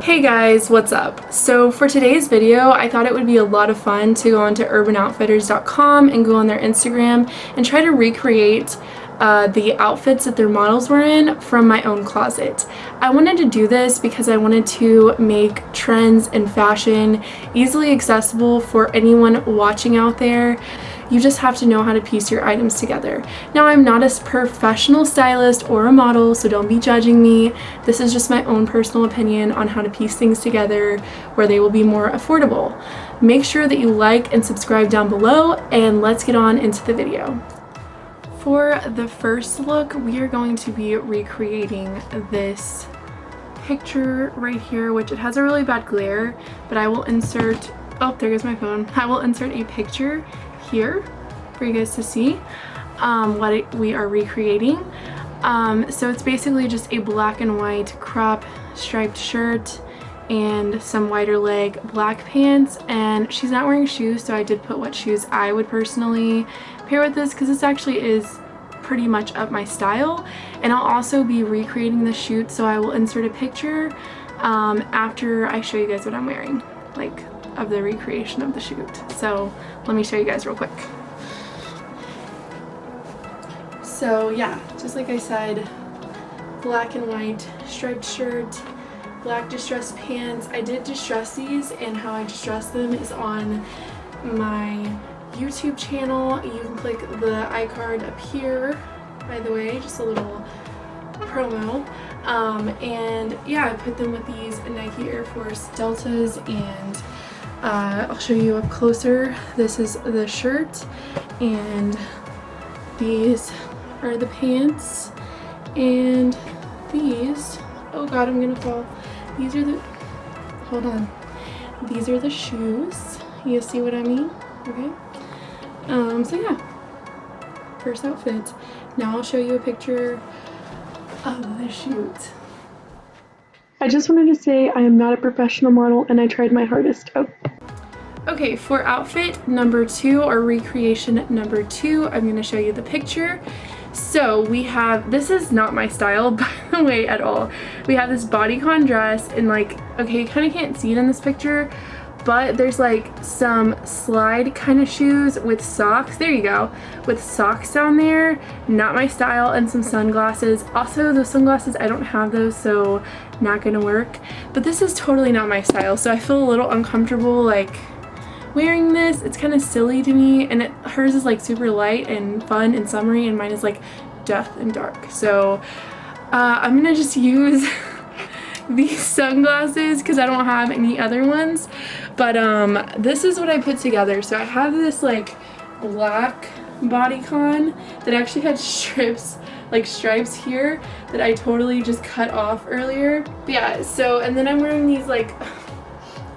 Hey guys, what's up? So for today's video, I thought it would be a lot of fun to go onto urbanoutfitters.com and go on their Instagram and try to recreate the outfits that their models were in from my own closet. I wanted to do this because I wanted to make trends and fashion easily accessible for anyone watching out there. You just have to know how to piece your items together. Now, I'm not a professional stylist or a model, so don't be judging me. This is just my own personal opinion on how to piece things together where they will be more affordable. Make sure that you like and subscribe down below, and let's get on into the video. For the first look, we are going to be recreating this picture right here, which it has a really bad glare, but I will insert, oh, there goes my phone. I will insert a picture here for you guys to see what we are recreating. So it's basically just a black and white crop striped shirt and some wider leg black pants, and she's not wearing shoes, so I did put what shoes I would personally pair with this because this actually is pretty much up my style. And I'll also be recreating the shoot, so I will insert a picture after I show you guys what I'm wearing, like of the recreation of the shoot. So let me show you guys real quick. So yeah, just like I said, black and white striped shirt, black distressed pants. I did distress these, and how I distress them is on my YouTube channel. You can click the iCard up here, by the way, just a little promo. And yeah, I put them with these Nike Air Force Deltas, and I'll show you up closer. This is the shirt, and these are the pants, and these, oh god, I'm gonna fall. These are the, hold on. These are the shoes. You see what I mean? Okay. So yeah, first outfit. Now I'll show you a picture of the shoot. I just wanted to say I am not a professional model, and I tried my hardest. Oh. Okay, for outfit number 2, or recreation number 2, I'm going to show you the picture. So we have, this is not my style, by the way, at all. We have this bodycon dress, and like, okay, you kind of can't see it in this picture, but there's like some slide kind of shoes with socks. There you go, with socks down there. Not my style. And some sunglasses. Also, those sunglasses, I don't have those, so not gonna work. But this is totally not my style, so I feel a little uncomfortable like wearing this. It's kind of silly to me, and hers is like super light and fun and summery, and mine is like death and dark. So I'm gonna just use these sunglasses because I don't have any other ones. But this is what I put together. So I have this like black bodycon that actually had strips, like stripes here, that I totally just cut off earlier. But yeah, so, and then I'm wearing these like,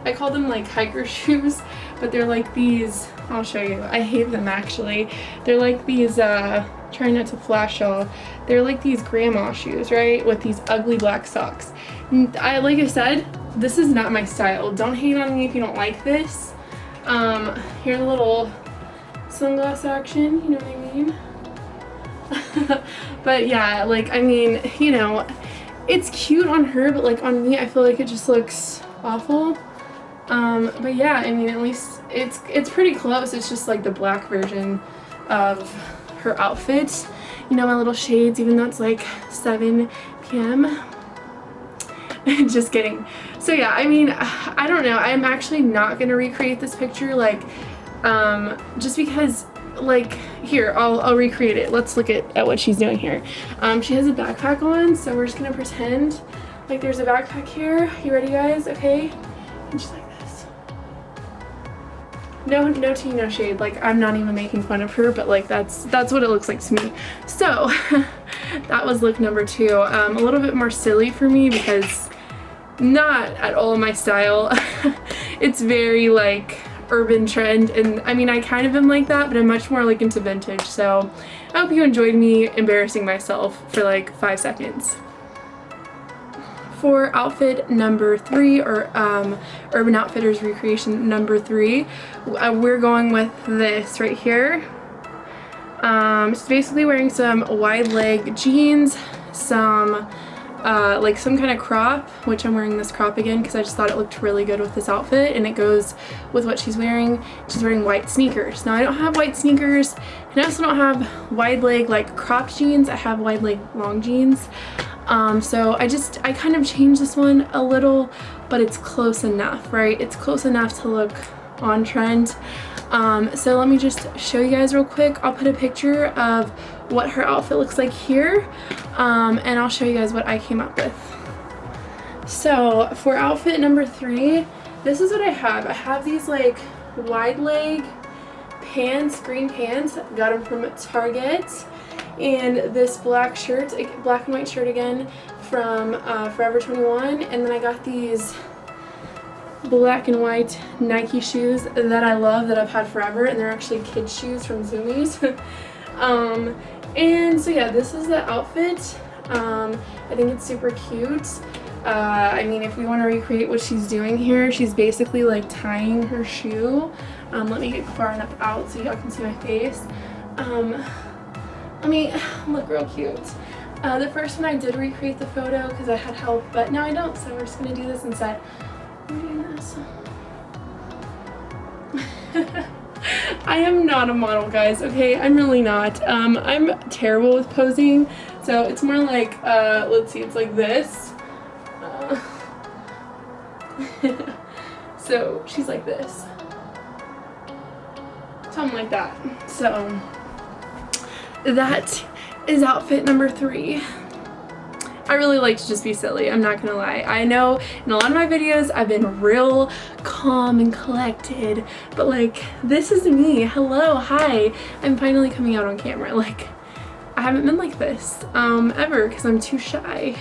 I call them like hiker shoes, but they're like these, I'll show you, I hate them actually. They're like these, trying not to flash y'all, they're like these grandma shoes, right, with these ugly black socks. Like I said, this is not my style. Don't hate on me if you don't like this. Here's a little sunglass action, you know what I mean? But yeah, like, I mean, you know, it's cute on her, but like on me, I feel like it just looks awful. But yeah, I mean, at least it's pretty close. It's just like the black version of her outfit. You know, my little shades, even though it's like 7 p.m. Just kidding. So yeah, I mean, I don't know. I'm actually not gonna recreate this picture, like, just because, like, here, I'll recreate it. Let's look at what she's doing here. She has a backpack on, so we're just gonna pretend like there's a backpack here. You ready, guys? Okay. And she's like this. No tea, no shade. Like, I'm not even making fun of her, but like that's what it looks like to me. So that was look number 2. A little bit more silly for me because not at all my style. It's very like urban trend, and I mean, I kind of am like that, but I'm much more like into vintage. So I hope you enjoyed me embarrassing myself for like 5 seconds. For outfit number 3, or Urban Outfitters recreation number 3, we're going with this right here. Just basically wearing some wide leg jeans, some like some kind of crop, which I'm wearing this crop again because I just thought it looked really good with this outfit and it goes with what she's wearing. She's wearing white sneakers. Now I don't have white sneakers and I also don't have wide leg like cropped jeans. I have wide leg long jeans. So I kind of changed this one a little, but it's close enough, right? It's close enough to look on trend. So let me just show you guys real quick. I'll put a picture of what her outfit looks like here, and I'll show you guys what I came up with. So for outfit number 3, this is what I have. I have these like wide leg pants, green pants, got them from Target, and this black shirt, black and white shirt again from Forever 21, and then I got these black and white Nike shoes that I love, that I've had forever, and they're actually kids shoes from Zoomies. And so yeah, this is the outfit. I think it's super cute. I mean, if we want to recreate what she's doing here, she's basically like tying her shoe. Let me get far enough out so y'all can see my face. Let me look real cute. The first one I did recreate the photo because I had help, but now I don't, so we're just gonna do this instead. I'm doing this. I am not a model, guys, okay? I'm really not. I'm terrible with posing, so it's more like, let's see, it's like this. So she's like this. Something like that. So that is outfit number 3. I really like to just be silly, I'm not gonna lie. I know in a lot of my videos I've been real calm and collected, but like, this is me. Hello, hi. I'm finally coming out on camera. Like, I haven't been like this ever because I'm too shy.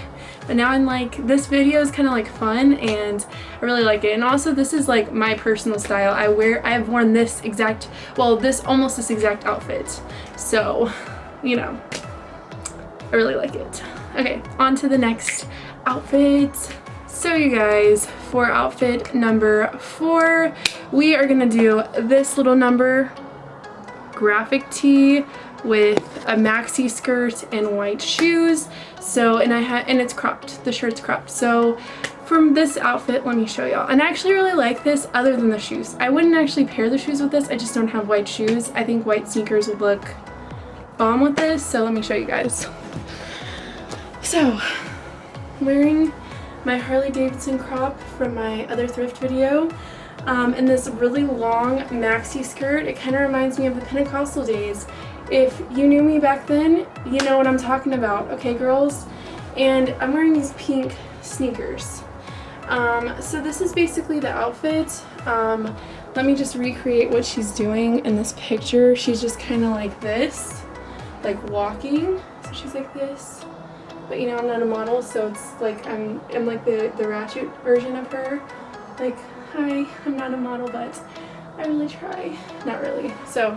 But now I'm like, this video is kind of like fun and I really like it. And also this is like my personal style. I have worn this exact, well, almost this exact outfit. So, you know, I really like it. Okay, on to the next outfit. So you guys, for outfit number 4, we are gonna do this little number graphic tee with a maxi skirt and white shoes. So, and it's cropped, the shirt's cropped. So from this outfit, let me show y'all. And I actually really like this other than the shoes. I wouldn't actually pair the shoes with this, I just don't have white shoes. I think white sneakers would look bomb with this, so let me show you guys. So, I'm wearing my Harley Davidson crop from my other thrift video, and this really long maxi skirt. It kind of reminds me of the Pentecostal days. If you knew me back then, you know what I'm talking about, okay girls? And I'm wearing these pink sneakers. So this is basically the outfit. Let me just recreate what she's doing in this picture. She's just kind of like this, like walking. So she's like this. But you know, I'm not a model, so it's like I'm like the ratchet version of her. Like, hi, I'm not a model, but I really try. Not really. So,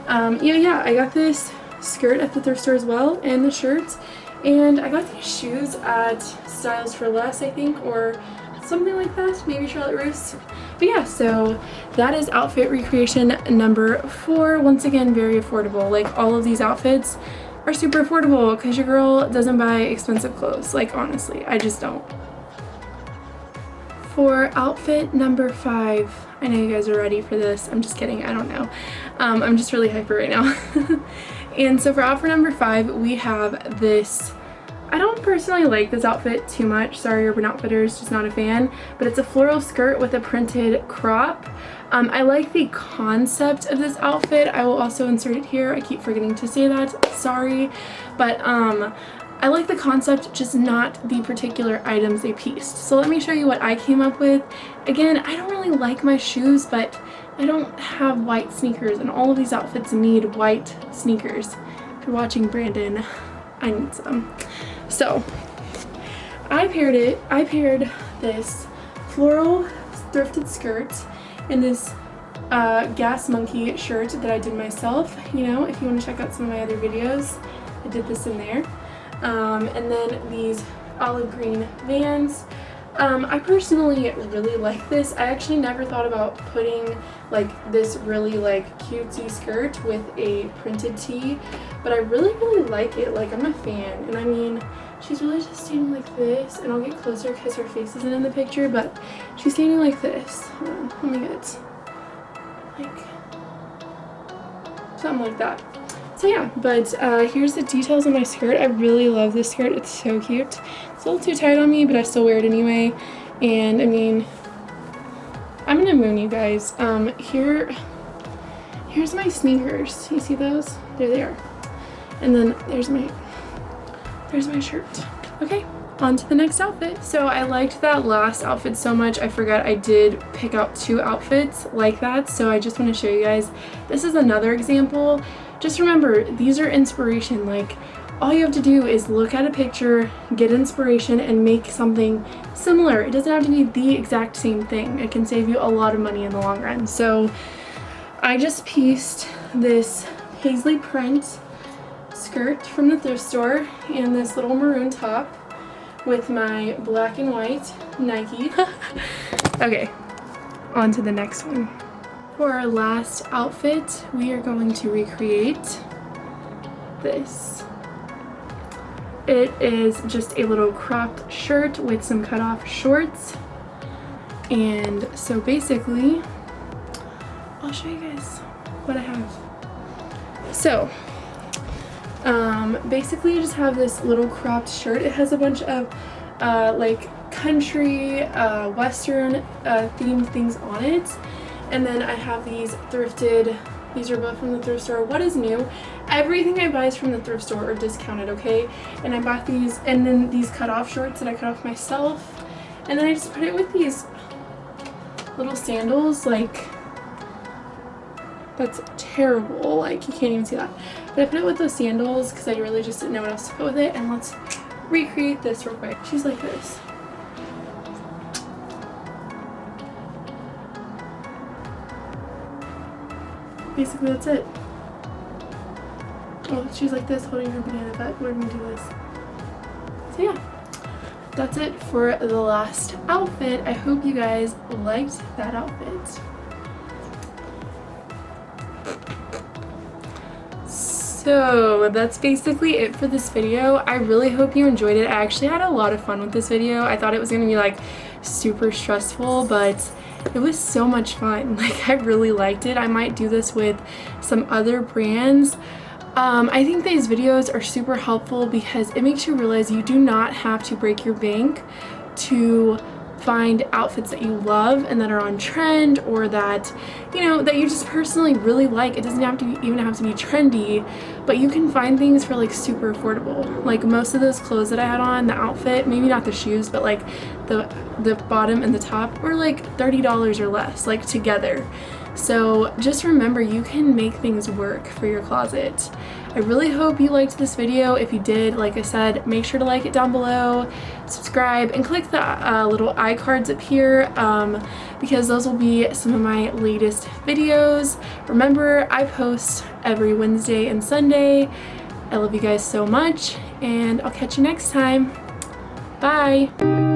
yeah, I got this skirt at the thrift store as well, and the shirts. And I got these shoes at Styles for Less, I think, or something like that. Maybe Charlotte Russe. But yeah, so that is outfit recreation number 4. Once again, very affordable. Like, all of these outfits are super affordable because your girl doesn't buy expensive clothes. Like, honestly, I just don't. For outfit number 5, I know you guys are ready for this. I'm just kidding, I don't know. I'm just really hyper right now. And so for outfit number 5, we have this. I don't personally like this outfit too much. Sorry, Urban Outfitters, just not a fan. But it's a floral skirt with a printed crop. I like the concept of this outfit. I will also insert it here. I keep forgetting to say that. Sorry. But I like the concept, just not the particular items they pieced. So let me show you what I came up with. Again, I don't really like my shoes, but I don't have white sneakers, and all of these outfits need white sneakers. If you're watching, Brandon, I need some. So I paired this floral thrifted skirt and this Gas Monkey shirt that I did myself. You know, if you want to check out some of my other videos, I did this in there. And then these olive green Vans. I personally really like this. I actually never thought about putting like this really like cutesy skirt with a printed tee, but I really like it. Like, I'm a fan, and I mean, she's really just standing like this, and I'll get closer because her face isn't in the picture, but she's standing like this. Hold on, let me get like something like that. So yeah, but here's the details on my skirt. I really love this skirt. It's so cute. It's a little too tight on me, but I still wear it anyway. And I mean, I'm in a moon, you guys. Here's my sneakers. You see those? There they are. And then there's my shirt. Okay, on to the next outfit. So I liked that last outfit so much, I forgot I did pick out 2 outfits like that. So I just want to show you guys. This is another example. Just remember, these are inspiration. Like, all you have to do is look at a picture, get inspiration, and make something similar. It doesn't have to be the exact same thing. It can save you a lot of money in the long run. So I just pieced this paisley print skirt from the thrift store and this little maroon top with my black and white Nike. Okay, on to the next one. For our last outfit, we are going to recreate this. It is just a little cropped shirt with some cutoff shorts. And so basically, I'll show you guys what I have. So, basically you just have this little cropped shirt. It has a bunch of like country, western themed things on it. And then I have these thrifted, these are both from the thrift store. What is new? Everything I buy is from the thrift store or discounted, okay? And I bought these, and then these cut off shorts that I cut off myself. And then I just put it with these little sandals, like, that's terrible, like you can't even see that. But I put it with those sandals because I really just didn't know what else to put with it. And let's recreate this real quick. She's like this. Basically that's it. Oh, she's like this holding her banana butt. We're gonna do this. So yeah, that's it for the last outfit. I hope you guys liked that outfit. So that's basically it for this video. I really hope you enjoyed it. I actually had a lot of fun with this video. I thought it was gonna be like super stressful, but it was so much fun. Like, I really liked it. I might do this with some other brands. I think these videos are super helpful because it makes you realize you do not have to break your bank to find outfits that you love and that are on trend, or that, you know, that you just personally really like. It doesn't have to be, even have to be trendy, but you can find things for like super affordable. Like most of those clothes that I had on, the outfit, maybe not the shoes, but like the bottom and the top were like $30 or less, like together. So just remember, you can make things work for your closet. I really hope you liked this video. If you did, like I said, make sure to like it down below, subscribe, and click the little iCards up here because those will be some of my latest videos. Remember, I post every Wednesday and Sunday. I love you guys so much, and I'll catch you next time. Bye!